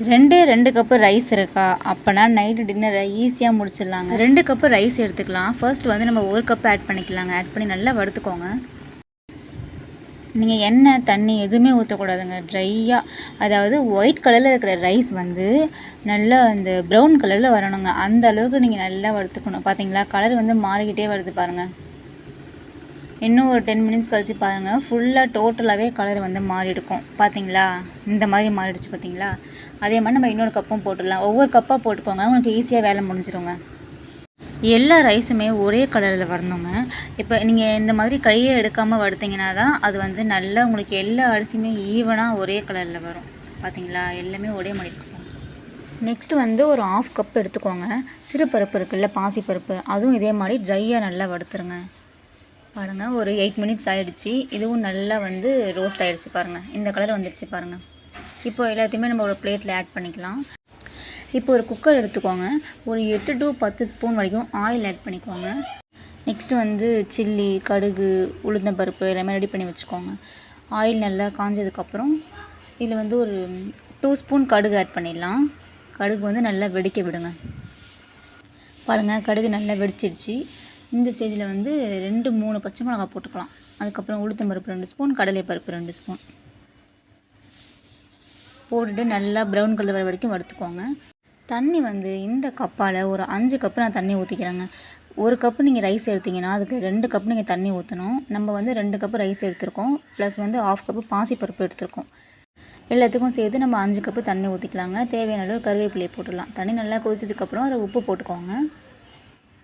ரெண்டு cup rice இருக்கா அப்போனா நைட்டு டின்னரை ஈஸியாக முடிச்சிடலாங்க. 2 கப்பு ரைஸ் எடுத்துக்கலாம். ஃபர்ஸ்ட் வந்து நம்ம 1 கப் ஆட் பண்ணிக்கலாங்க. ஆட் பண்ணி நல்லா வறுத்துக்கோங்க. நீங்கள் எண்ணெய் தண்ணி எதுவுமே ஊற்றக்கூடாதுங்க. ட்ரையாக, அதாவது ஒயிட் கலரில் இருக்கிற ரைஸ் வந்து நல்லா இந்த ப்ரௌன் கலரில் வரணுங்க. அந்த அளவுக்கு நீங்கள் நல்லா வறுத்துக்கணும். பார்த்தீங்களா, கலர் வந்து மாறிக்கிட்டே வருது பாருங்கள். இன்னும் ஒரு 10 மினிட்ஸ் கழிச்சு பாருங்கள், ஃபுல்லாக டோட்டலாகவே கலர் வந்து மாறி இருக்கும். பார்த்தீங்களா, இந்த மாதிரி மாறிடுச்சு பார்த்தீங்களா. அதே மாதிரி நம்ம இன்னொரு கப்பும் போட்டுடலாம். ஒவ்வொரு கப்பாக போட்டுக்கோங்க, உங்களுக்கு ஈஸியாக வேலை முடிஞ்சிடுங்க. எல்லா ரைஸுமே ஒரே கலரில் வரணுங்க. இப்போ நீங்கள் இந்த மாதிரி கையை எடுக்காமல் வறுத்தீங்கன்னா தான் அது வந்து நல்லா உங்களுக்கு எல்லா அரிசியுமே ஈவனாக ஒரே கலரில் வரும். பார்த்தீங்களா, எல்லாமே ஒரே மாதிரி இருக்கும். நெக்ஸ்ட்டு வந்து ஒரு 1/2 கப் எடுத்துக்கோங்க. சிறுபருப்பு இருக்குல்ல, பாசிப்பருப்பு, அதுவும் இதே மாதிரி ட்ரையாக நல்லா வறுத்துருங்க. பாருங்கள், ஒரு 8 மினிட்ஸ் ஆகிடுச்சு. இதுவும் நல்லா வந்து ரோஸ்ட் ஆகிடுச்சு பாருங்கள். இந்த கலர் வந்துடுச்சு பாருங்கள். இப்போ எல்லாத்தையுமே நம்ம ஒரு பிளேட்டில் ஆட் பண்ணிக்கலாம். இப்போ ஒரு குக்கர் எடுத்துக்கோங்க. ஒரு 8 to 10 ஸ்பூன் வரைக்கும் ஆயில் ஆட் பண்ணிக்கோங்க. நெக்ஸ்ட்டு வந்து சில்லி, கடுகு, உளுந்தம்பருப்பு எல்லாமே ரெடி பண்ணி வச்சுக்கோங்க. ஆயில் நல்லா காஞ்சதுக்கப்புறம் இதில் வந்து ஒரு 2 ஸ்பூன் கடுகு ஆட் பண்ணிடலாம். கடுகு வந்து நல்லா வெடிக்க விடுங்க. பாருங்கள், கடுகு நல்லா வெடிச்சிடுச்சு. இந்த ஸ்டேஜில் வந்து 2-3 பச்சை மிளகாய் போட்டுக்கலாம். அதுக்கப்புறம் உளுத்தம்பருப்பு 2 ஸ்பூன், கடலைப்பருப்பு 2 ஸ்பூன் போட்டுட்டு நல்லா ப்ரௌன் கலர் வர வரைக்கும் வறுத்துக்கோங்க. தண்ணி வந்து இந்த கப்பால் ஒரு 5 கப்பு நான் தண்ணி ஊற்றிக்கிறேங்க. 1 கப்பு நீங்கள் ரைஸ் எடுத்திங்கன்னா அதுக்கு 2 கப்பு நீங்கள் தண்ணி ஊற்றணும். நம்ம வந்து 2 கப்பு ரைஸ் எடுத்துருக்கோம், ப்ளஸ் வந்து 1/2 கப்பு பாசிப்பருப்பு எடுத்துருக்கோம். எல்லாத்துக்கும் சேர்த்து நம்ம 5 கப்பு தண்ணி ஊற்றிக்கலாங்க. தேவையான அளவு கருவேப்பிலையை போட்டுடலாம். தண்ணி நல்லா கொதிச்சதுக்கப்புறம் அதை உப்பு போட்டுக்கோங்க.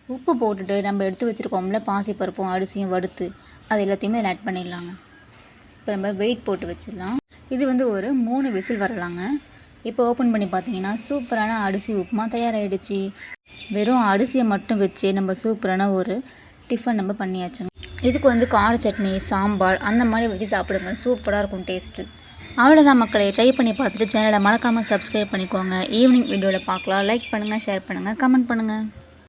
உப்பு போட்டுட்டு நம்ம எடுத்து வச்சுருக்கோம்ல பாசிப்பருப்பும் அரிசியும் வறுத்து, அது எல்லாத்தையுமே அதில் ஆட் பண்ணிடலாங்க. இப்போ நம்ம வெயிட் போட்டு வச்சிடலாம். இது வந்து ஒரு 3 விசில் வரலாங்க. இப்போ ஓப்பன் பண்ணி பார்த்தீங்கன்னா சூப்பரான அரிசி உப்புமா தயாராகிடுச்சு. வெறும் அரிசியை மட்டும் வச்சு நம்ம சூப்பரான ஒரு டிஃபன் நம்ம பண்ணியாச்சுங்க. இதுக்கு வந்து கார சட்னி, சாம்பார் அந்த மாதிரி வச்சு சாப்பிடுங்க. சூப்பராக இருக்கும் டேஸ்ட்டு. அவ்வளோதான் மக்களே, ட்ரை பண்ணி பார்த்துட்டு சேனலை மறக்காமல் சப்ஸ்கிரைப் பண்ணிக்கோங்க. ஈவினிங் வீடியோவில் பார்க்கலாம். லைக் பண்ணுங்கள், ஷேர் பண்ணுங்கள், கமெண்ட் பண்ணுங்கள்.